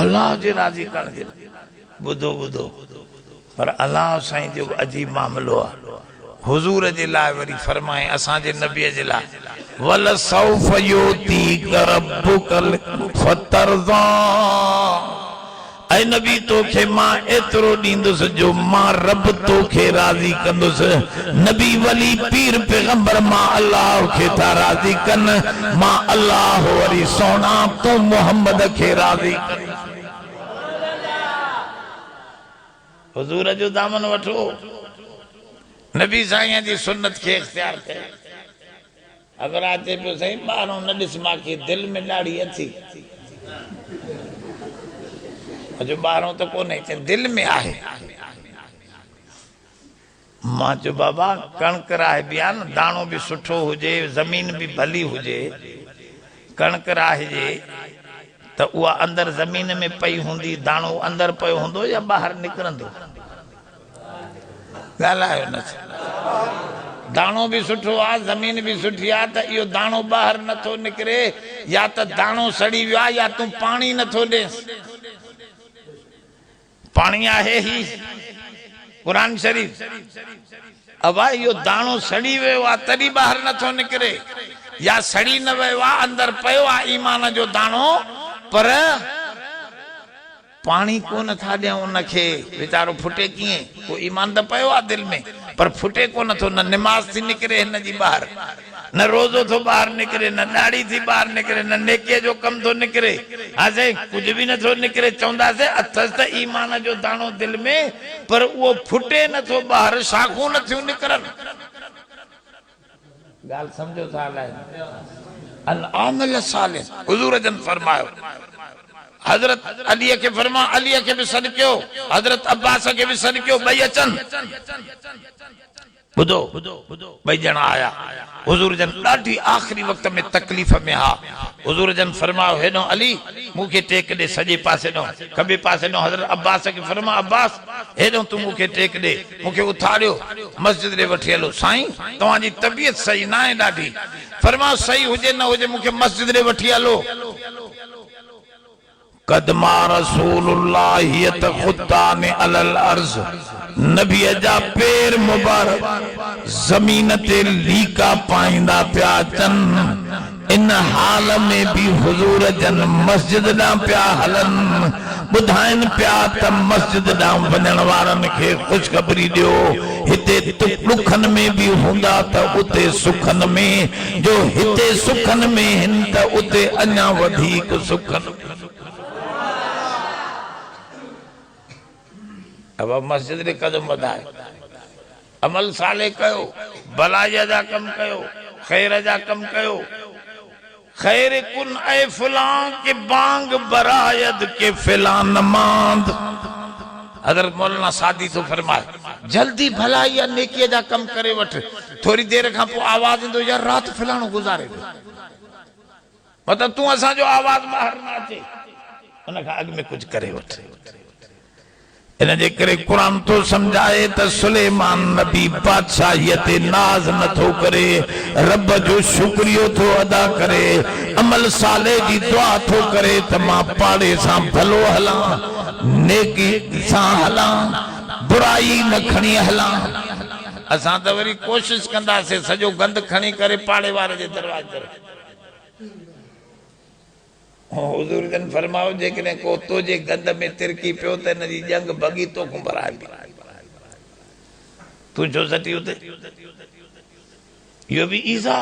अल्लाह जे राजी करण जे बुधो बुधो पर अल्लाह साईं जो अजीब मामलो आ हुजूर जे लाइ वरी फरमाए असां जे नबी जे लाइ वल सौफ युती रब्बुकल फतरज़ा ऐ नबी तोखे मां एतिरो ॾींदुसि जो मां रब तोखे राज़ी कंदुसि नबी वली पीर पैगंबर मां अल्लाह खे था राज़ी कन मां अल्लाह वरी सोना तू मोहम्मद खे राज़ी कर हुजूर जो दामन वठो नबी साईं जी सुन्नत के इख्तियार कयो अगर आते पे सही बारों न ॾिस मां के दिल में ॾाढी अची जो बारों तो को नहीं दिल में आहे मां जो बाबा कणक राहे बिया न दाणो भी सुठो हुजे जमीन भी भली हुजे कणक राहे तो उहा अंदर जमीन में पई हुंदी दाणो अंदर पयो हुंदो या बाहर निकरंदो गालायो न दाणो भी सुठो आ जमीन भी सुठी आ तो यो दाणो बाहर नथो निकरे या तो दाणो सड़ी वियो या तू पानी नथो देस पानी आहे ही कुरान शरीफ अब यो दाणो सड़ी वियो आ तड़ी बाहर नथो निकरे या सड़ी न वियो आ अंदर पयो आ ईमान जो दाणो पर पानी को न था दिया उनके बेचारो फुटे किए को ईमान तो पयो आ दिल में पर फुटे को न थो न नमाज थी निकरे हिन जी बाहर न रोजो थो बाहर निकरे न दाढ़ी थी बाहर निकरे न नेके जो कम थो निकरे आसे कुछ भी न थो निकरे चौंदा से अथस त ईमान जो दाणो दिल में पर वो फुटे न थो बाहर शाखूं न थियूं निकरन गाल समझो था लाए अन आमल सालिह हुजूर जन फरमायो हजरत अली के फरमा अली के भी सदक्यो हजरत अब्बास के भी सदक्यो भाई अचन बुधो भाई जना आया हुजूर जन ॾाढी आखिरी वक्त में तकलीफ में हा हुजूर जन फरमायो हेनो अली मुखे टेक दे सजे पासे नो खबे पासे नो हजरत अब्बास के फरमा अब्बास हेनो तू मुखे टेक दे मुखे उठाड़ियो मस्जिद रे वठी हलो साईं तवां जी तबीयत सही ना है ॾाढी फरमा सही हुजे न हुजे मुखे मस्जिद रे वठी हलो कदमा रसूलुल्लाह खुदान अलल अर्ज नबी जा पैर मुबारक जमीन ते लीका पाइंदा प्या चन इन हाल में भी हुजूर जन मस्जिद ना प्या हलन बुधाइन प्या त मस्जिद ना वञण वारन के खुशखबरी दियो हिते दुखन में भी हुंदा त उते सुखन में जो हिते सुखन में हिन त उते अन्या वधीक सुखन अब मस्जिद ने कदम बढ़ाए अमल साले कयो भलाई जा कम कयो खैर जा कम कयो खैर कुन ए फलां के बांग बरायद के फलां नमाज हजरत मौलाना सादी तो फरमाए जल्दी भलाई या नेकी जा कम करे वठ थोड़ी देर का पो आवाज इंदो यार रात फलाणो गुजारे मतलब तू असा जो आवाज बाहर ना अचे उन का अग में कुछ करे वठ इन जे करे कुरान तो समझाए त सुलेमान नबी बादशाहियत नाज न थो करे रब जो शुक्रियो थो अदा करे अमल साले जी दुआ थो करे त मां पाड़े सां भलो हला नेकी सां हला बुराई न खणी हला असां त वरी कोशिश कंदा से सजो गंद खणी करे पाड़े वारे जे दरवाजे पर हुजूर जन फरमाओ जेकने को तो जे गंद में तिरकी पियो त न जी जंग बगी तो खुंबराए तू जो सटी उते यो भी ईसा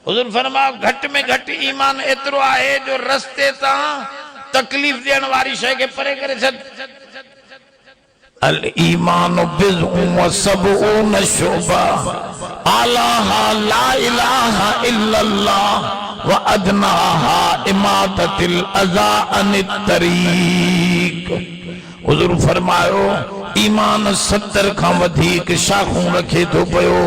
हुजूर फरमाओ घट में घट ईमान एतरो आहे जो रस्ते ता तकलीफ देण वाली शय के परे करे छड अल ईमान बिज़उन व सबऊन शुबा आलाहा ला इलाहा इल्लल्लाह व अदनाहा इमाततिल अज़ा अनित तरीक हुजूर फरमायो ईमान 70 खां वधिक शाखूं रखे थो पयो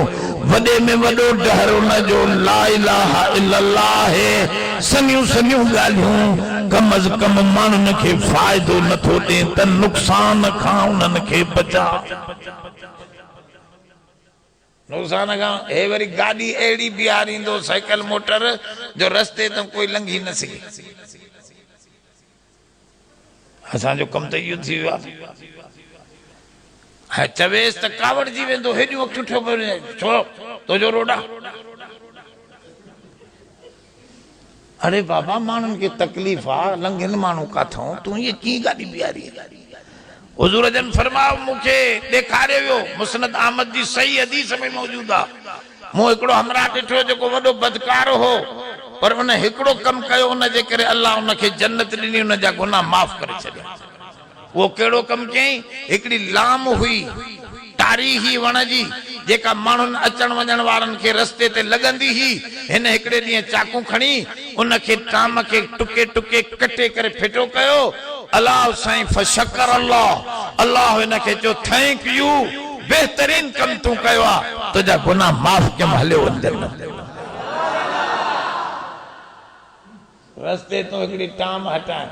वडे में वडो डहर उन जो ला इलाहा इल्लल्लाह है सनियूं सनियूं गालियूं कम अज कम मानन के फायदो न थो दे त नुकसान खां उनन के बचा नुकसान का हे वरी गाड़ी एड़ी बिहारींदो साइकिल मोटर जो रस्ते तो कोई लंघी न सके असांजो कम त इहो थी वियो आहे। चवेस त कावड़जी वेंदो, हेॾियूं अखियूं ठो छो तुंहिंजो रोडा। अरे बाबा माण्हुनि खे तकलीफ़ आहे, लंघनि माण्हू काथऊं, तूं ये कीअं गाॾी बीहारी। हुज़ूर जन फरमायो मूंखे ॾेखारियो वियो, मुस्नद अहमद जी सही हदीस में मौजूद आहे। मूं हिकिड़ो हमरा ॾिठो जेको वॾो बदकार हो, पर उन हिकिड़ो कमु कयो, उन जे करे अल्लाह उनखे जन्नत ॾिनी, उन जा गुनाह माफ़ करे छॾिया। वो कहिड़ो कमु कयईं? हिकिड़ी लाम हुई तारीही वण जी, जेका माण्हुनि अचण वञण वारनि खे रस्ते ते लॻंदी हुई। हिन हिकिड़े ॾींहुं चाकू खणी उनखे टाम खे टुके टुके कटे करे फिटो कयो। अल्लाह साईं फशकर अल्लाह, अल्लाह हिनखे चयो थैंक यू, बेहतरीन कमु तूं कयो आहे, तुंहिंजा गुनाह माफ़ कयमि, हलियो वञ। रस्ते तूं हिकिड़ी टाम हटाए,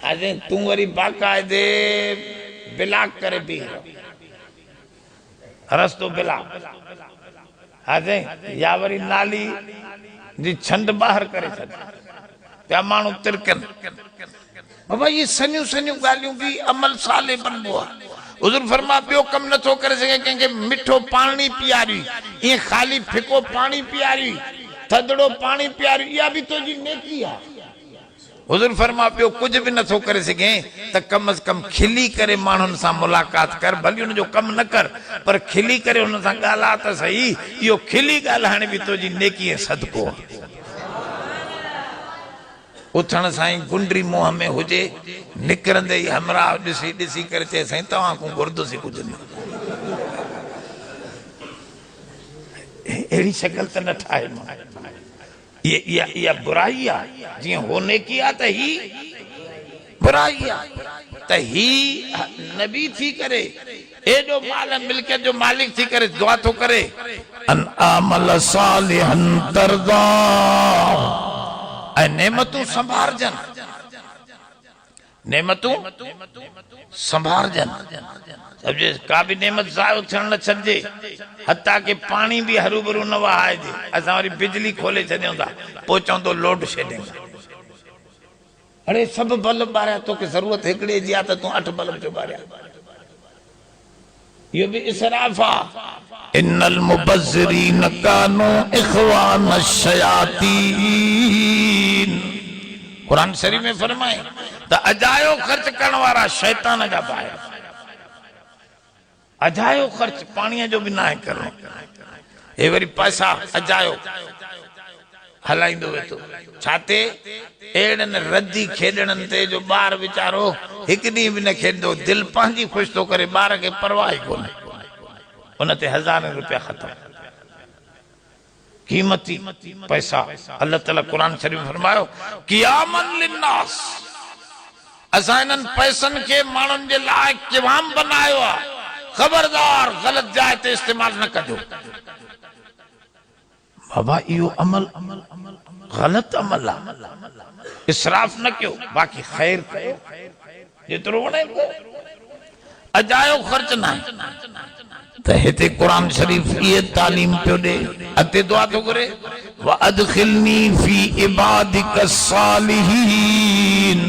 अॼु तूं वरी बाक़ाइदे ब्लॉक करे बीह, रस्तो ब्लॉक, अॼु या वरी नाली जी छंड ॿाहिरि करे छॾ, पिया माण्हू तिरकनि। बाबा ये सनियूं सनियूं ॻाल्हियूं बि अमल साले बनबो आहे। हुज़ूर फरमा ॿियो कमु नथो करे सघे, कंहिंखे मिठो पाणी पीआरी, ईअं ख़ाली फिको पाणी पीआरी, थधड़ो पाणी पीआरी, इहा बि तुंहिंजी नेकी आहे। हुज़ूर फरमा ॿियो कुझु बि नथो करे सघे त कम अज़ कम खिली करे माण्हुनि सां मुलाक़ात कर, भली हुनजो कमु न कर, पर खिली करे हुन सां ॻाल्हाए त सही। इहो खिली ॻाल्हाइण बि तुंहिंजी नेकी ऐं सदको आहे। उथण साईं गुंडरी मुंहं में हुजे, निकिरंदे ई हमरा ॾिसी ॾिसी करे चए साईं तव्हां को गुरदुसी कुझु न, अहिड़ी शक्ल त न ठाहे। इहा बुराई आहे, जीअं हो नेकी आहे त ही बुराई आहे। त ही नबी थी करे, एॾो माल मिल्कियत जो मालिक थी करे दुआ थो करे, अन अमल सालिहन तरदा, ऐं नेमतूं संभारजन, नेमतूं संभारजन। समझे, का भी नेमत ज़ायो थियण न छॾिजे, हता के पानी भी हरूभरू न वहाइजे। असां वरी बिजली खोले छॾियूं था, पोइ चवंदो लोड शेडिंग। अरे सभु बल्ब ॿारिया, तोखे ज़रूरत हिकिड़े जी आहे त तूं 8 बल्ब जो ॿारिया, इहो बि इसराफ़ आहे। इन्नल मुबज़्ज़िरीन कानू इख़वान शयातीन, कुरान शरीफ में फरमाए त अजायो ख़र्च करण वारा शैतान जा भाई। अजायो ख़र्च पाणीअ जो बि न आहे करणो, हे वरी पैसा अजायो हलाईंदो वेठो। छाते? अहिड़नि रदी खेॾणनि ते जो ॿार वीचारो हिकु ॾींहुं बि न खेॾंदो, दिलि पंहिंजी ख़ुशि थो करे, ॿार खे परवाह ई कोन्हे, उन ते हज़ारे रुपया ख़तम। कीमती पैसा अल्लाह ताला कुरान शरीफ फरमायो क़ियामन लिन्नास, असां इन्हनि पैसनि खे माण्हुनि जे लाइ क़िवाम बनायो आहे। खबरदार ग़लत जाइ ते इस्तेमाल न कजो। बाबा इहो अमल गलत अमल आहे, इसराफ न कयो, बाक़ी ख़ैर कयो जेतिरो वणे को, अजायो ख़र्च न। त हिते कुरान शरीफ ये तालीम पियो ॾे, अॻिते दुआ थो करे व अदखिलनी फी इबादिक सालिहीन,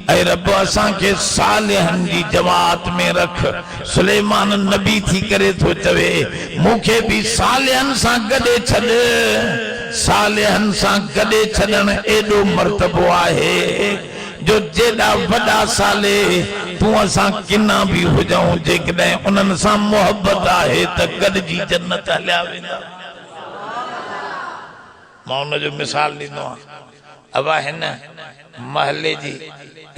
ऐ रब असांखे सालिहन जी जमात में रख। सुलेमान नबी थी करे थो चवे मूंखे बि सालिहन सां गॾे छॾ। सालिहन सां गॾे छॾण एॾो मर्तबो आहे जो जेॾा वॾा साले तूं असां किना बि हुजऊं, जेकॾहिं उन्हनि सां मोहबत आहे त गॾिजी जन्नत हलिया वेंदा। मां उनजो मिसाल ॾींदो आहियां। अबा हिन महले जी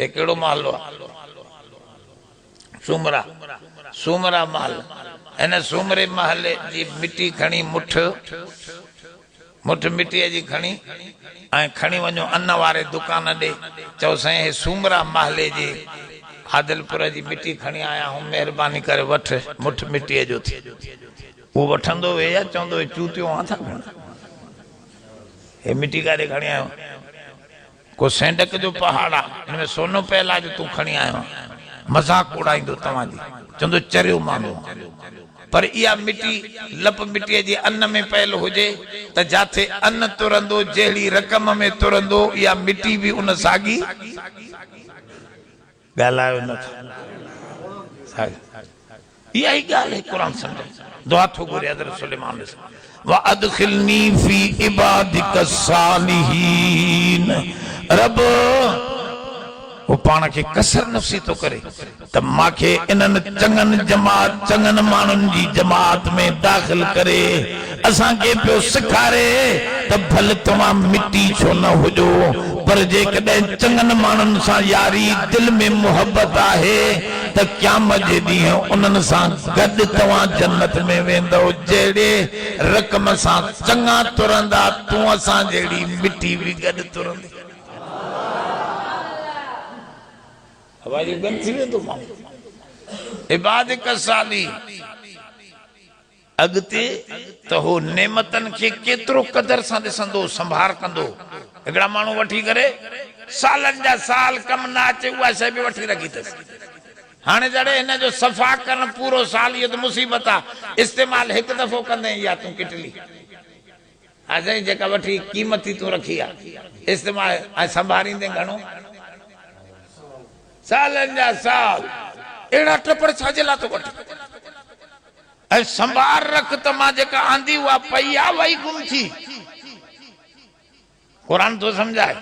कहिड़ो महलो आहे? सूमरा, सूमरा महल। हिन सूमरे महले जी मिटी खणी मुठ मिटीअ जी खणी ऐं खणी वञो अन्न वारे दुकान ॾे, चओ साईं हे सूमरा महले जी आदिलपुर जी मिटी खणी आया हूं, महिरबानी करे वठ, मुठ मिटीअ जो थी। उहो वठंदो वे या चवंदो चूतियो आ था खण, हे मिटी काॾे खणी आयो? को सेंडक जो पहाड़ आहे, हिनमें सोनो पियल आहे जो तूं खणी आयो? मज़ाक उड़ाईंदो तव्हांजी, चवंदो चरियो माण्हू। पर इहा मिटी लप मिटीअ जे अन्न में पियल हुजे त जाथे अन्न तुरंदो, जहिड़ी रक़म में तुरंदो, इहा मिटी बि उन साॻी गालायो न इहा ही गाल है कुरान समझ दुआ थो घुरे हज़रत सुलेमान ने व अदखिलनी फी इबादिका सालिहीन रब वो पाण के कसर नफ़सी तो करे त माखे इनन चंगन मानुन जी जमात में दाखिल करे असा के पियो सिखारे त भल तमा मिट्टी छो न हुजो पर जे कदे चंगन मानुन सा यारी दिल में मोहब्बत आहे त क़यामत जे ॾींहुं उन्हनि सां गॾु तव्हां जन्नत में वेंदो जहिड़े रक़म सां चङा तुरंदा तूं असां जहिड़ी मिट्टी बि गॾु तुरंदी हवाई गॾु थी वेंदो माण्हू इबादिक साली अॻिते त हो नेमतन के केतिरो क़दर सां ॾिसंदो संभार कंदो हिकिड़ा माण्हू वठी करे सालनि जा साल कम न अचे उहा शइ बि वठी रखी अथसि हाणे जड़े इन जो सफ़ा करण पूरो साल ये तो मुसीबत आ इस्तेमाल एक दफो कंदे या तू किटली अजय जेका वठी कीमती तू रखी आ इस्तेमाल आ संभारींदे घणो सालन जा साल एड़ा टपड़ छाजे ला तो वठी ऐ संभार रख त मां जेका आंदी हुआ पई आ वही गुम थी कुरान तो समझाए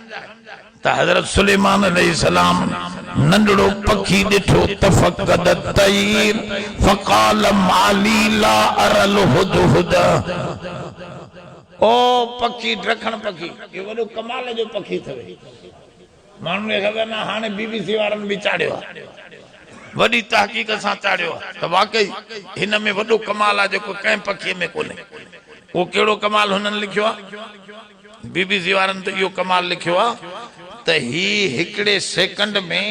त हजरत सुलेमान अलैहिस्सलाम नंढड़ो पखी दिठो तफक्कद तैर फकाल माली ला अरल हुदहुद ओ पखी ड्रखण पखी ये वडो कमाल जो पखी थवे मानू ने खबर ना हाने बीबीसी वारन भी चाड़ियो वडी तहकीक सा चाड़ियो त वाकई इन में वडो कमाल आ जो कै पखी में कोने वो केड़ो कमाल हुनन लिखियो आ बीबीसी वारन तो यो कमाल लिखियो आ त ही हिकड़े सेकंड में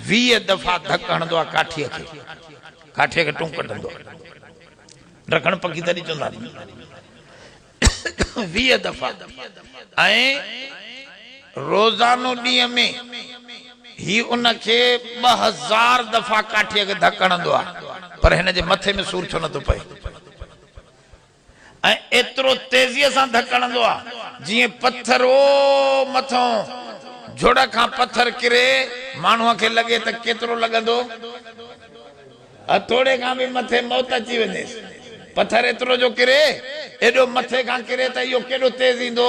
20 दफा धक हणदो आ काठीअ खे टूं कढंदो ड्रखण पखी तरी चंदा 20 दफा ऐं रोजानो डी में ही उनके 2000 दफा काठीअ खे धक हणदो आ पर हिन जे मथे में सूर छो न तो पए एतरो तेजीअ सां धक हणंदो आ जीअं पत्थर ओ मथों जोड़ खां पत्थर किरे माण्हूअ खे लगे त केतिरो लगंदो हथोड़े खां भी मथे मौत अची वञेस पत्थर एतरो जो किरे एडो मथे खां किरे त इहो केडो तेज ईंदो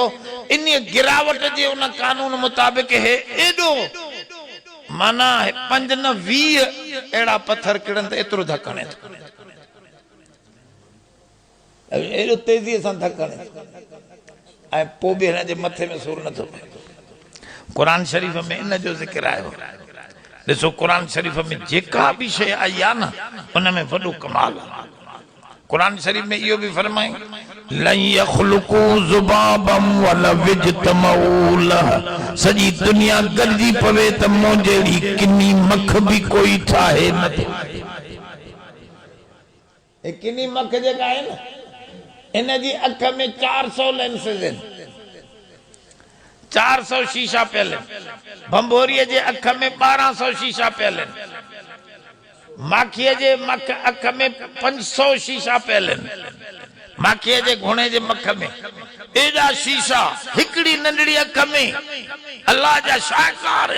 इन गिरावट जे उन कानून मुताबिक है एडो माना 5 न 20 एड़ा पत्थर किरन त एतरो धक हणे एडो तेजी सां धक हणे ऐं पोइ भी हिन जे मथे में सूर न थो पए कुरान शरीफ में इन जो जिक्र आयो ॾिसो कुरान शरीफ में जेका भी शइ आई आहे न उन में वॾो कमाल आहे कुरान शरीफ में इहो भी फरमाए लन यखलुकू ज़ुबाबम वला विजतमऊल सजी दुनिया गॾिजी पवे त मूं जहिड़ी किनी मख भी कोई ठाहे न ए किनी मख जेका आहे न इन जी अख में 400 लेंसेज हैं 400 शीशा पहले भंभोरी जे अख में 1200 शीशा पहले माखिए जे मख अख में 500 शीशा पहले माखिए जे घोड़े जे मख में एडा शीशा हिकड़ी नंढड़ी अख में अल्लाह जा शाहकार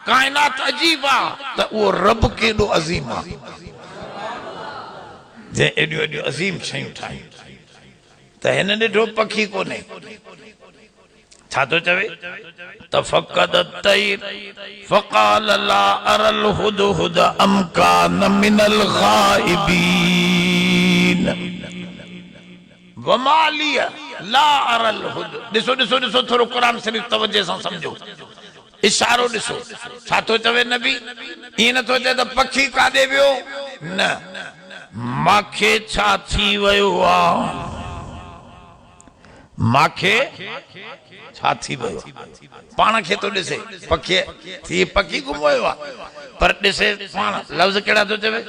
कायनात अजीब आ त वो रब केडो अजीम आ जे एडो एडो अजीम शयूं ठाही त हिन ॾिठो पखी कोने छा तो चवे तफक्कद तैर फकाल ला अरल हुदहुद अम कान मिनल गाइबीन वमालिय ला अरल हुद ॾिसो ॾिसो ॾिसो थोरो कुरान शरीफ तवज्जो सां समझो इशारो ॾिसो छा तो चवे नबी ईअं नथो चए त पखी काॾे वियो न माखे छा थी वियो आहे माखे छा थी वियो पाण खे तो ॾिसे पखी थी पखी गुम वियो आहे पर ॾिसे पाण लफ़्ज़ कहिड़ा थो चवे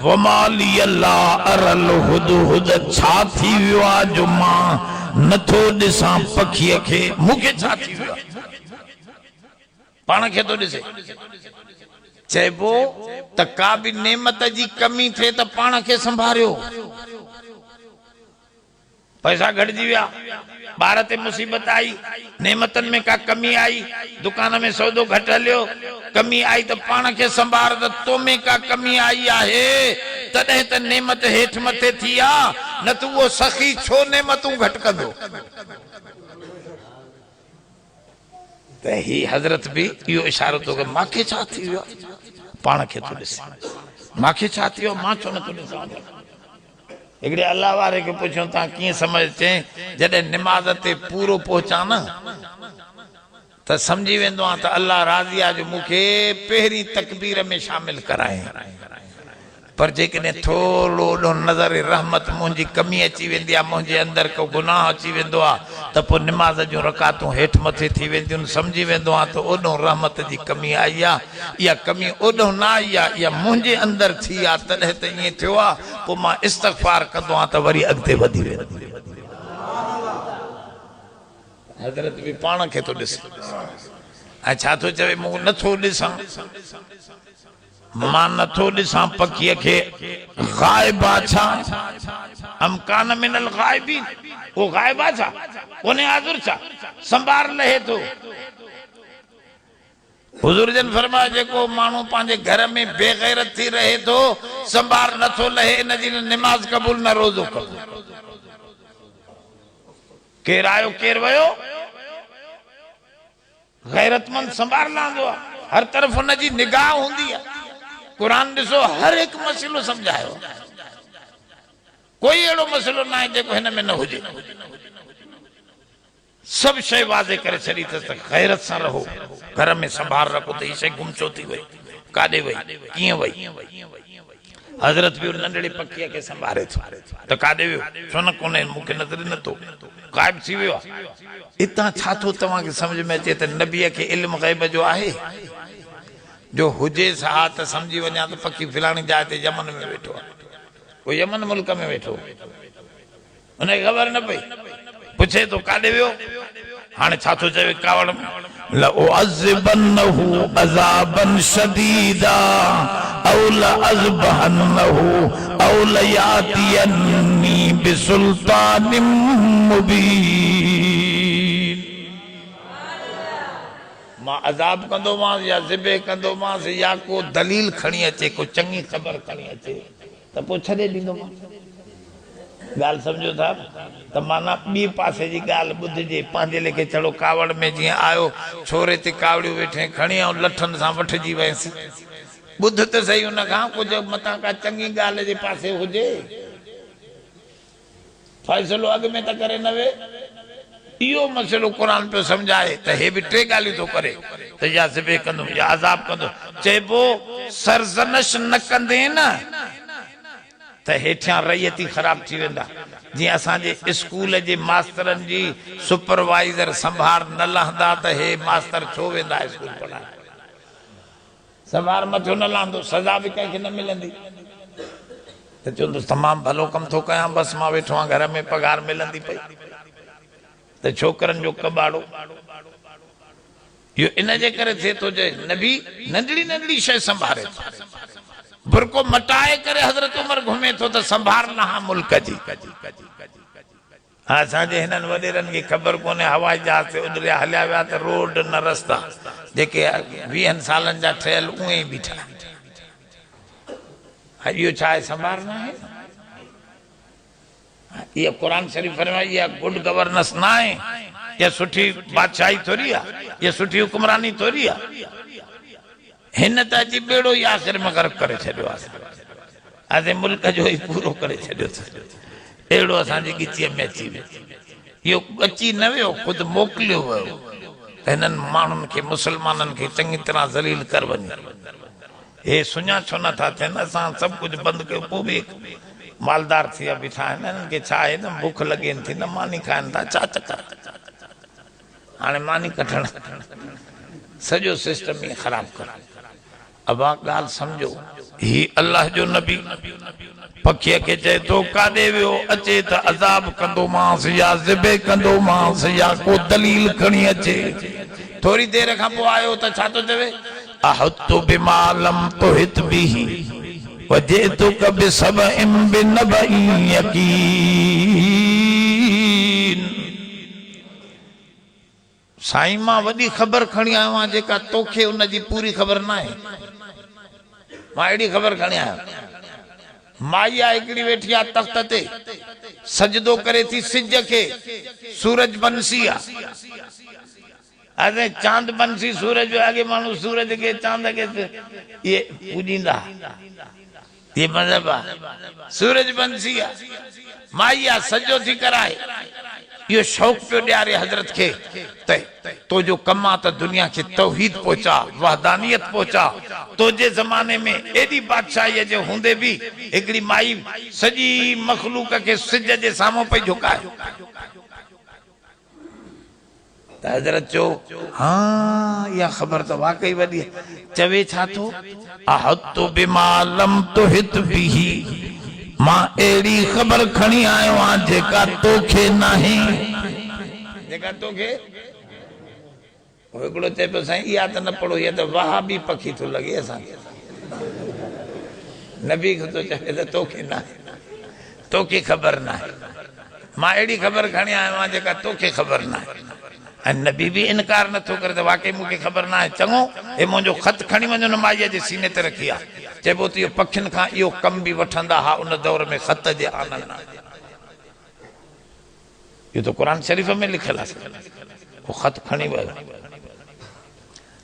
वमाली ला अरल हुदहुद छा थी वियो आहे जो मां नथो ॾिसां पखीअ खे मूंखे छा थी वियो आहे पाण खे तो ॾिसे चइबो त का बि नेमत जी कमी थिए त पाण खे संभारियो पैसा घटजी विया, बार ते मुसीबत आई, नेमतन में का कमी आई, दुकान में सौदो घट हलियो, कमी आई तो पान के संभार तो में का कमी आई आहे, तदे त नेमत हेठ मथे थिया, न तू वो सखी छो नेमतू घट कंदो। त ही हजरत भी यो इशारो तो के माखे छा थी वियो, पान के तो ॾिस माखे छा थी वियो, मां छो न तो ॾिसां। हिकिड़े अल्लाह वारे के पुछो ता कीअं समझ जॾहिं निमाज़ ते पूरो पहुचा न त समझी वेंदो आहे त अल्लाह राज़ी आहे जो मूंखे पहिरीं तकबीर में शामिल कराए। पर जेकॾहिं थोरो नज़र रहमत मुंहिंजी कमी अची वेंदी आहे, मुंहिंजे अंदरि को गुनाह अची वेंदो आहे त पोइ निमाज़ जूं रकातूं हेठि मथे थी वेंदियूं, सम्झी वेंदो आहे त ओॾो रहमत जी कमी आई आहे, इहा कमी ओॾो न आई आहे, इहा मुंहिंजे अंदरि थी आहे, तॾहिं त ईअं थियो आहे। पोइ मां इस्तग़फ़ार कंदो आहियां त वरी अॻिते वधी वेंदो। हज़रत बि पाण खे थो ॾिस, ऐं छा थो चवे, मूं नथो ॾिसां, मां नथो ॾिसां पखीअ खे, ग़ाइब आहे छा, अमकान मिनल ग़ाइबीन, वो ग़ाइब आहे छा, कोन्हे हाज़िर छा, संभार लहे थो। हुज़ूर जन फरमाया जेको माण्हू पंहिंजे घर में बेग़ैरत थी रहे थो, संभार नथो लहे, इन जी निमाज़ क़बूल न रोज़ो क़बूल। केर आयो केर वयो, गैरतमंद संभार लांदो आहे, हर तरफ उन जी निगाह हूंदी आहे। कुरान ॾिसो हर एक मसइलो समझायो, कोई अहिड़ो मसइलो ना है जेको हिन में न हुजे, सब शइ वाज़े करे छॾी अथसि त गैरत सां रहो, घर में संभाल रखो त हीअ शइ गुम छो थी वई, काॾे वई, कीअं वई। हज़रत बि नंढड़े पखीअ खे संभारे थो त काॾे वियो, छो न कोन्हे, मूंखे नज़र नथो, ग़ाइब थी वियो आहे। हितां छा थो तव्हांखे सम्झ में अचे त नबीअ खे इल्मु ग़ैब जो आहे, जो हुजे हा त सम्झी वञा त पखी फिलाणी जाइ ते यमन में वेठो आहे, कोई यमन मुल्क में वेठो, हुनखे ख़बर न पई, पुछे तो काॾे वियो, हाणे छा थो चवे कावड़ में, लउअज़िबन्नहु अज़ाबन शदीदा औ लअज़बहन्नहु औ लयातियन्नी बिसुल्तानिम मुबीन। मां अज़ाब कंदोमांस या ज़िबे कंदोमांस या को दलील खणी अचे, को चङी ख़बर खणी अचे त पोइ छॾे ॾींदोमांस। ॻाल्हि सम्झो था त माना ॿी पासे जी ॻाल्हि ॿुधिजे, पंहिंजे लेखे चढ़ो कावड़ में जीअं आयो, छोरे ते कावड़ियूं वेठे खणी ऐं लठनि सां वठिजी वयसि, ॿुध त सही हुन खां, कुझु मथां का चङी ॻाल्हि जे पासे हुजे, फ़ैसिलो अॻ में त करे न वे। इहो मसइलो क़ुरान पियो सम्झाए त हे बि टे ॻाल्हियूं थो करे त या ज़िबे कंदो या अज़ाब कंदो। चइबो सरज़नश न कंदे न त हेठियां रैयती ख़राब थी वेंदा। जीअं असांजे स्कूल जे मास्तरनि जी सुपरवाइज़र संभार न लहंदा त हे मास्तर छो वेंदा स्कूल पढ़ाइण, संभार मथो न लहंदो, सज़ा बि कंहिंखे न मिलंदी त चवंदुसि तमामु भलो कमु थो कयां, बसि मां वेठो आहियां, घर में पघार मिलंदी पई। त छोकरनि जो कबाड़ो इहो इन जे करे थिए थो जे नबी नंढड़ी नंढड़ी शइ संभारे थो, बुरको मटाए करे हज़रत उमर घुमे थो त संभार न हा मुल्क जी। असांजे हिननि वॾेरनि खे ख़बर कोन्हे, हवाई जहाज ते उॾरिया हलिया विया त रोड न रस्ता जेके 20 सालनि जा ठहियल उहे ई बीठा। इहो छा आहे, संभार न आहे। इहा क़ुरान शरीफ़ फरमाई, इहा गुड गवर्नेंस न आहे, इहा सुठी बादशाही थोरी आहे, इहा सुठी हुक्मरानी थोरी आहे। हिन त अची बेड़ो ई आख़िर में गर्क करे छॾियो आहे, असां मुल्क जो ई पूरो करे छॾियो अथसि। अहिड़ो असांजी ॻिचीअ में अची वियो, इहो अची न वियो, ख़ुदि मोकिलियो वियो हिननि माण्हुनि खे, मुस्लमाननि खे चङी तरह ज़लील कर वञे। हे सुञा छो नथा थियनि, असां सभु कुझु बंदि कयो, पोइ बि मालदार थी विया बीठा आहिनि। हिननि खे छा आहे न, बुख लॻेनि थी न, मानी खाइनि था, छा चकर, हाणे मानी कढण सॼो सिस्टम ई ख़राब कर। अब ॻाल्हि सम्झो, ही अल्लाह जो नबी पखीअ खे चए थो काॾे वियो, अचे त अज़ाब कंदोमांसि या ज़िबे कंदोमांसि या को दलील खणी अचे। थोरी देर खां पोइ आयो त छा थो चवे, अहतु बिमा लम तुहित बिही वजितुक बिसबइन बिनबइन यकीन। साईं मां वॾी ख़बर खणी आयो आहियां जेका तोखे उन जी पूरी ख़बर न आहे। मां अहिड़ी ख़बर खणी आयो। माइया हिकिड़ी वेठी आहे तख़्त ते सजदो करे थी सिज खे, सूरज बंसी आहे। अरे चांद बंसी सूरज जो आगे माण्हू सूरज के चांद के ये पूजींदा, ये मज़हब आहे। सूरज बंसी आहे, माइया सजो थी कराए। यो शौक़ पियो ॾियारे हज़रत खे त तो जो कम आहे त दुनिया खे तौहीद पहुचा, वहदानियत पहुचा। तो जे ज़माने में एडी बादशाही जे हूंदे भी हिकिड़ी माई सॼी मखलूक के सिज जे साम्हूं पई झुकाए। त हज़रत चयो हाँ इहा ख़बर त वाकई वॾी आहे। चवे छा थो अहतु बिमा लम तुहित बिही, मां अहिड़ी ख़बर खणी आयो आहियां जेका तोखे नाहे, जेका तोखे। हिकिड़ो चए पियो साईं इहा त न पढ़ो, इहा त वहाबी पखी थो लॻे असांखे। नबी खे थो चवे त तोखे नाहे, तोखे ख़बर नाहे। मां अहिड़ी ख़बर खणी आयो आहियां जेका तोखे ख़बर नाहे। ऐं नबी भी इनकार नथो करे त वाकई मूंखे ख़बर नाहे। चङो हे मुंहिंजो ख़त खणी वञो न माईअ जे सीने ते रखी आहे। चइबो त इहो पखियुनि खां इहो कम बि वठंदा हा उन दौर में ख़त जे आनंद। इहो त क़ुर शरीफ़ में लिखियलु आहे। उहो ख़त खणी वियो,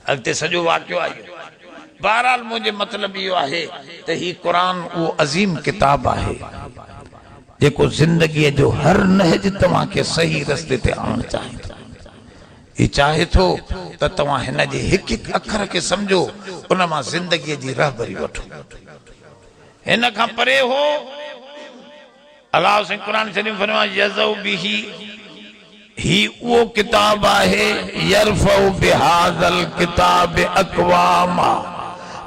अॻिते सॼो वाक़ियो आहे। बहरहाल मुंहिंजे मतिलबु इहो आहे त हीउ क़ुर उहो अज़ीम किताब आहे जेको ज़िंदगीअ जो हर नहज तव्हांखे सही रस्ते ते आणणु चाहे थो। ही चाहे थो त तव्हां हिन जे हिकु हिकु अखर खे सम्झो, उन मां ज़िंदगीअ जी रहबरी वठो। हिन खां परे हो अलाह से क़ुर शरीफ़ फरमाए यज़उ बिही, ही उहो किताब आहे यरफउ बिहाज़ल किताब अक़वामा।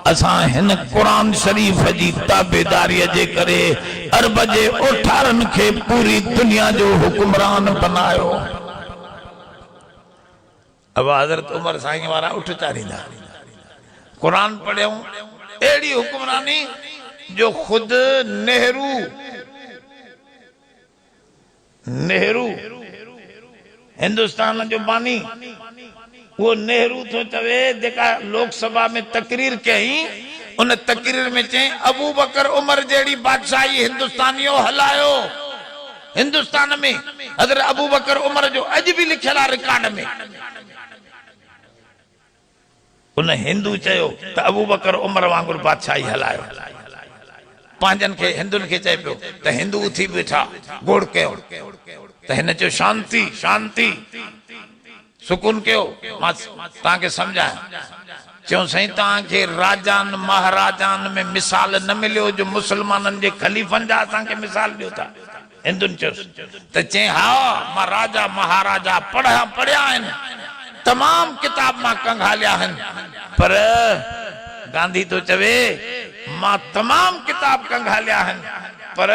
असां हिन क़ुर शरीफ़ जी ताबेदारीअ जे करे अरब जे ओठारनि खे पूरी दुनिया जो हुक्मरान बनायो। अब हज़रत उमर साईं वारा उठ चारींदा, क़ुर पढ़ियूं। अहिड़ी हुक्मरानी जो खुद नेहरू हिंदुस्तान जो बानी, वो नेहरू तो चवे जेका लोकसभा में तकरीर कई, उन तकरीर में चई अबू बकर उमर जहिड़ी बादशाही हिंदुस्तानियों हलायो। हिंदुस्तान में हज़रत अबू बकर उमर जो अज भी लिखियल आहे रिकॉर्ड में। उन हिंदू चयो त अबू बकर उमर वांगुर बादशाही हलायो। पंहिंजनि खे हिंदुनि खे चए पियो त हिंदू उथी बीठा गोड़ कयो त हिन चयो शांति शांति सुकून कयो। मां तव्हांखे सम्झायां, चयो साईं तव्हांखे राजान महाराजान में मिसाल न मिलियो जो मुसलमाननि जे खलीफ़नि जा असांखे मिसाल ॾियो था। हिंदुनि चयो त चई हा मां राजा महाराजा पढ़िया आहिनि, तमाम किताब मां कंघालिया आहिनि, पर गांधी तो चवे मां तमाम किताब कंघालिया आहिनि, पर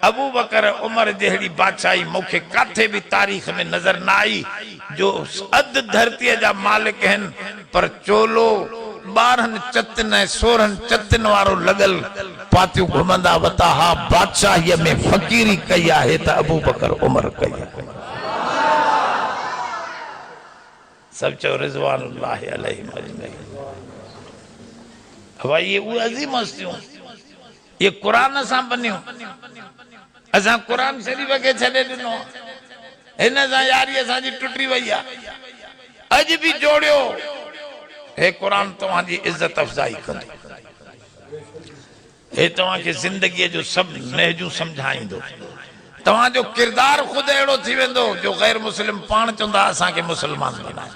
अबू बकर उमर जहिड़ी बादशाही मूंखे काथे भी तारीख़ में नज़र न आई जो अध धरतीअ जा मालिक आहिनि पर चोलो 12 चतन 16 चतन वारो लॻल पातियूं घुमंदा वता हा। बादशाहीअ में फ़कीरी कई आहे त अबू बकर उमर कई। सब चो रिज़वानुल्लाह अलैहिम अजमईन। भाई ये वो अजीम हस्तियों ये कुरान सां बनियो। असां कुरान शरीफ के छॾे ॾिनो, हिन सां यारी असांजी टुटी वई आहे। अज भी जोड़ियो हे कुरान तव्हांजी इज्जत अफ़जाई कंदो, हे तव्हांखे ज़िंदगीअ जो सभु नहजूं सम्झाईंदो। तव्हांजो किरदार ख़ुदि अहिड़ो थी वेंदो जो गैर मुस्लिम पाण चवंदा असांखे मुसलमान बनाए।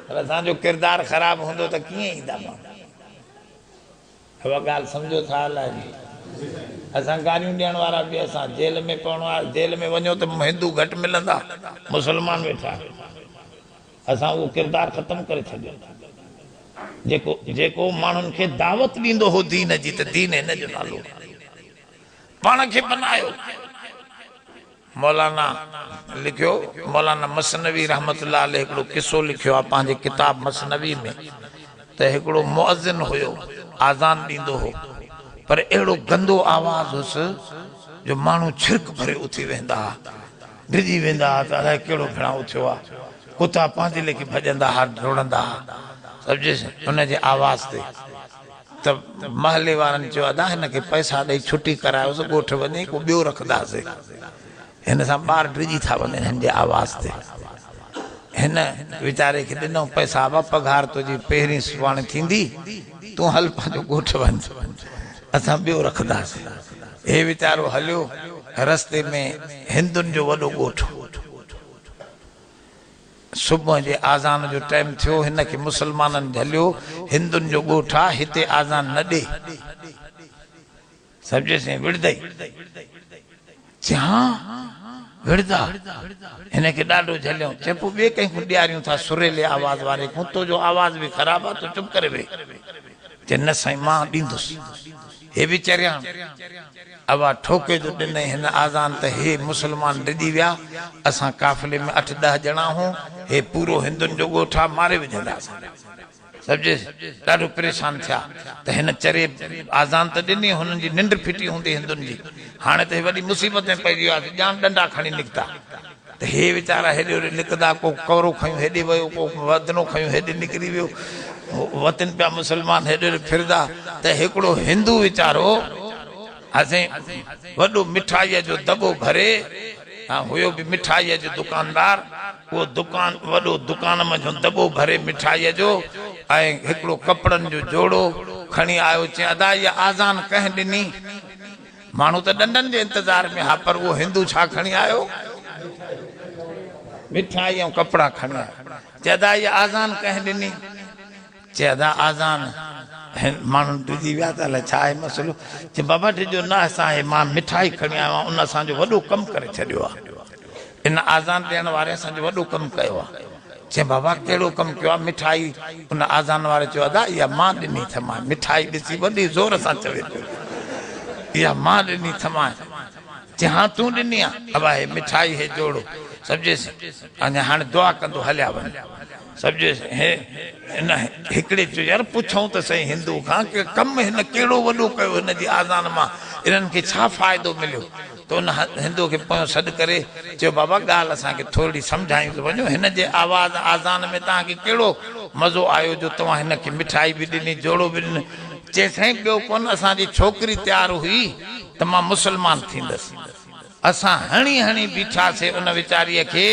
असांजो किरदार ख़राब हूंदो त कीअं ईंदा माण्हू। ॻाल्हि सम्झो था हलाए। असां गारियूं ॾियण वारा बि असां जेल में पवणो आहे, जेल में वञो त हिंदू घटि मिलंदा, मुसलमान वेठा। असां उहो किरदार ख़तमु करे छॾियो जेको जेको माण्हुनि खे दावत ॾींदो हो दीन जी, त दीन हिन जो नालो पाण खे बनायो। मौलाना लिखियो, मौलाना मसनवी रहमतुल्लाह अलैह हिकिड़ो किस्सो लिखियो आहे पंहिंजे किताब मसनवी में त हिकिड़ो मुअज़्ज़िन हुयो, आज़ान ॾींदो हो, पर अहिड़ो गंदो आवाज़ हुयुसि जो माण्हू छिरक भरे उथी वेंदा, डिॼी वेंदा त अलाए कहिड़ो घणाओ थियो आहे। कुत्ता पांजे लेके भजंदा हा डोड़ंदा हा समझे उन जे आवाज ते तब महले वारन चयो अदा हिन के पैसा दई छुट्टी करायोस गोठ वने को बियो रखदासे हिन सा बार ड्रिजी था वने हिन जे आवाज ते हिन वीचारे के दिनो पैसा बा पगार तुझी पहिरीं सुवाण थींदी तू हल पांजो गोठ वन असा बियो रखदासे हे वीचारो हलियो रस्ते में हिंदुन जो वडो गोठ सुबह जे आज़ान जो टाइम थियो हिन के मुसलमानन झलियो हिंदुन जो गोठा हिते आज़ान न दे समझे से विड़दई हाँ विड़दा हिन के ॾाढो झलियो चेपो बे कहीं को ॾियारियूं था सुरेले आवाज वारे को तो जो आवाज भी खराब आ तो चुप करे वे चे न साईं मां ॾींदुसि हे भी चरिया अवा ठोके जो दिन हिन आज़ान ते हे मुसलमान डिजी विया असां काफिले में 8-10 ॼणा हूं हे पूरो हिंदुन जो गोठा मारे विझंदासीं समझे ॾाढो परेशान थिया त हिन चरे आज़ान त ॾिनी हुननि जी निंड फिटी हूंदी हिंदुनि जी हाणे त वॾी मुसीबत में पइजी वियासीं ॼाण डंडा खणी निकिता त हे वीचारा हेॾे होॾे निकिता को कवरो खयूं हेॾे वियो को वदनो खयूं हेॾे निकिरी वियो वतन पिया मुसलमान हेॾे होॾे फिरदा त हिकिड़ो हिंदू वीचारो असें वॾो मिठाईअ जो दॿो भरे हुयो भी मिठाईअ जो दुकानदार वो दुकान वॾो दुकान में जो दॿो भरे मिठाईअ जो ऐं हिकिड़ो कपड़नि जो जोड़ो खणी आयो चई अदा इहा आज़ान कंहिं ॾिनी माण्हू त ॾंडनि जे इंतज़ार में हा पर वो हिंदू छा खणी आयो मिठाई ऐं कपड़ा खणी आयो चई अदा इहा आज़ान कंहिं ॾिनी चई अदा आज़ान माण्हू डिजी विया त अलाए छा आहे मसइलो चई बाबा डिजो न असां मां मिठाई खणी आयो आहियां उन असांजो वॾो कमु करे छॾियो आहे इन आज़ान ॾियण वारे असांजो वॾो कमु कयो आहे चई बाबा कहिड़ो कमु कयो आहे मिठाई उन आज़ान वारे चयो अदा इहा मां ॾिनी थमां मिठाई ॾिसी वॾी ज़ोर सां चवे पियो इहा मां ॾिनी थमां चई हाँ तूं ॾिनी आहे अबा हे मिठाई हे जोड़ो सम्झेसि अञा हाणे दुआ कंदो हलिया वञ सम्झेसि हे इन हिकिड़े चयो यार पुछूं त सही हिंदू खां कि कमु हिन कहिड़ो वॾो कयो हिन जी आज़ान मां इन्हनि खे छा फ़ाइदो मिलियो त उन हिंदू खे पोइ सॾु करे चयो बाबा ॻाल्हि असांखे थोरी सम्झायूं त वञो हिन जे आवाज़ आज़ान में तव्हांखे कहिड़ो मज़ो आयो जो तव्हां हिन खे मिठाई बि ॾिनी जोड़ो बि ॾिनो चए साईं ॿियो कोन असांजी छोकिरी तयारु हुई त मां मुसलमान थींदसि असां हणी हणी बीठासीं उन वीचारीअ खे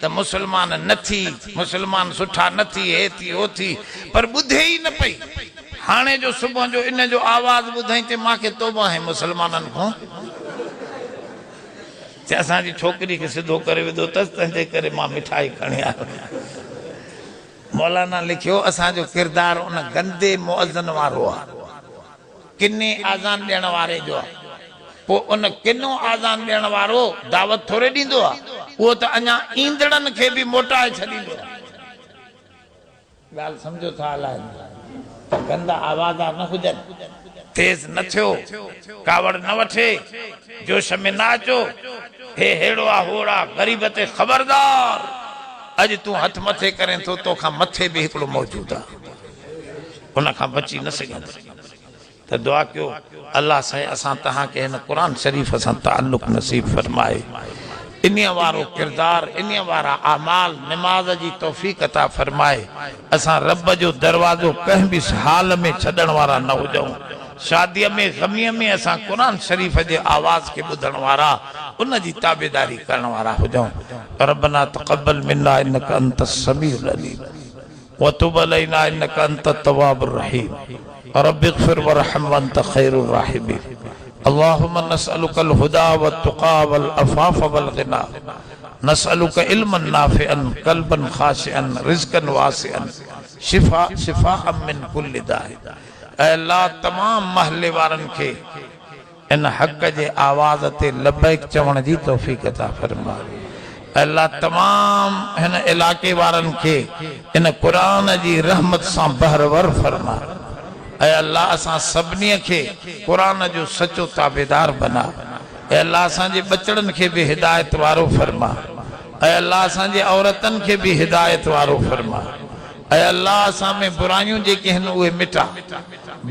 त मुसलमान न थी मुसलमान सुठा न थी हे थी हो थी पर ॿुधे ई न पई हाणे जो सुबुह जो इन जो आवाज़ ॿुधई ते मूंखे तौबा आहे मुसलमाननि खां चए असांजी छोकिरी खे सिधो करे विधो अथसि तंहिंजे करे मां मिठाई खणी आयो मौलाना लिखियो असांजो किरदारु उन गंदे मुअज़्ज़िन वारो आहे किने आज़ान ॾियण वारे जो आहे पोइ उन किनो आज़ान ॾियण वारो दावत थोरे ॾींदो आहे उहो त अञा ईंदड़नि खे बि मोटाए छॾींदो आहे ॻाल्हि सम्झो था हलाए गंदा आवाज़ न हुजनि तेज़ न थियो कावड़ न वठे जोश में न अचो हे हेड़ो आहे होड़ा ग़रीब ते ख़बरदार अॼु तूं हथ मथे करें थो तोखां मथे बि हिकिड़ो मौजूदु आहे उन खां बची न सघंदो त दुआ कयो अल्लाह साईं असां तव्हांखे हिन क़ुर शरीफ़ सां ताल्लुक़ नसीब फरमाए इन वारो किरदार इन वारा आमाल नमाज जी तौफ़ीक़ अता फरमाए असां रब जो दरवाज़ो कंहिं बि हाल में छॾण वारा न हुजऊं शादीअ में ग़मीअ में असां क़ुर शरीफ़ जे आवाज़ खे ॿुधण वारा उन जी ताबेदारी करण वारा हुजऊं रब्बना तक़ब्बल मिन्ना इन्नका अंतस समीउल अलीम व तुब अलैना इन्नका अंतत तव्वाबुर रहीम रब्बि इग़फिर वरहम वअन्त खैरुर राहिमीन अल्लाहुम्मा नस्अलुकल हुदा वत्तुक़ा वल अफ़ाफ़ वल ग़िना नस्अलुका इल्मन नाफ़िअन क़ल्बन ख़ाशिअन रिज़्क़न वासिअन शिफ़ाअन मिन कुल्लि दाइ ऐ अल्लाह तमाम महल्ले वारनि खे इन हक़ जे आवाज़ ते लबैक चवण जी तौफ़ीक़ अता फरमा अल्लाह तमाम हिन इलाके वारनि खे इन क़ुर जी रहमत सां बहरवर फरमा ऐ अल्लाह असां सभिनी खे क़ुर जो सचो ताबेदार बना ऐ अल्लाह असांजे बचड़नि खे बि हिदायत वारो फरमा ऐ अल्लाह असांजे औरतनि खे बि हिदायत वारो फरमा ऐ अल्लाह असां में बुराइयूं जेके आहिनि उहे मिटा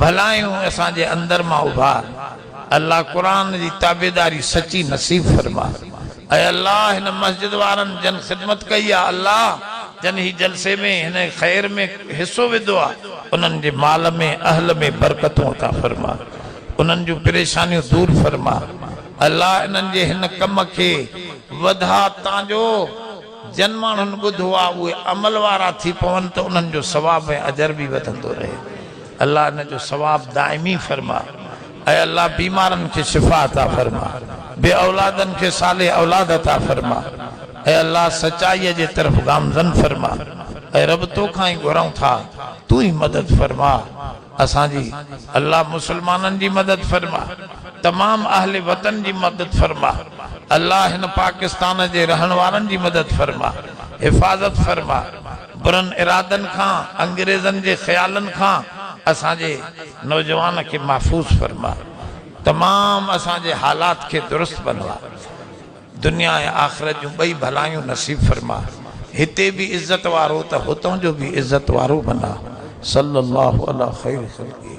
भलायूं असांजे अंदर मां उभार अल्लाह क़ुर जी ताबेदारी सची नसीब फरमा ऐ अल्लाह हिन मस्जिद वारनि जन ख़िदमत कई आहे अल्लाह जन ही जलसे में हिन खैर में हिस्सो विधो आहे उन्हनि जे माल में अहल में बरकतूं अता फरमा, उन्हनि जूं परेशानियूं दूर फरमा। अल्लाह इन्हनि जे हिन कम खे वधा तांजो जन माण्हुनि ॿुधो आहे उहे अमल वारा थी पवनि त उन्हनि जो सवाब ऐं अजर बि वधंदो रहे। अल्लाह इन जो सवाब दाइमी फरमा। ऐं अल्लाह बीमारनि खे शिफ़ा अता फरमा, बे औलादनि खे साले औलाद अता फरमा। ऐं अल्लाह सचाईअ जे तरफ़ गामज़न फरमा। ऐं रब तोखां ई घुरूं था तू ही मदद फरमा असांजी। अल्लाह मुसलमाननि जी मदद फरमा, तमाम अहले वतन जी मदद फरमा। अल्लाह हिन पाकिस्तान जे रहण वारनि जी मदद फरमा, हिफ़ाज़त फरमा। बुरन इरादनि खां अंग्रेज़नि जे ख़्यालनि खां असांजे नौजवान के महफूज फरमा। तमाम असांजे हालात के दुरुस्त बनवा। दुनिया ऐं आख़िरत जूं ॿई भलायूं नसीब फरमा। हिते भी इज्जत वारो त हुतों जो भी इज्जत वारो बना। सल्लल्लाहु अला खैर खल्क़ी।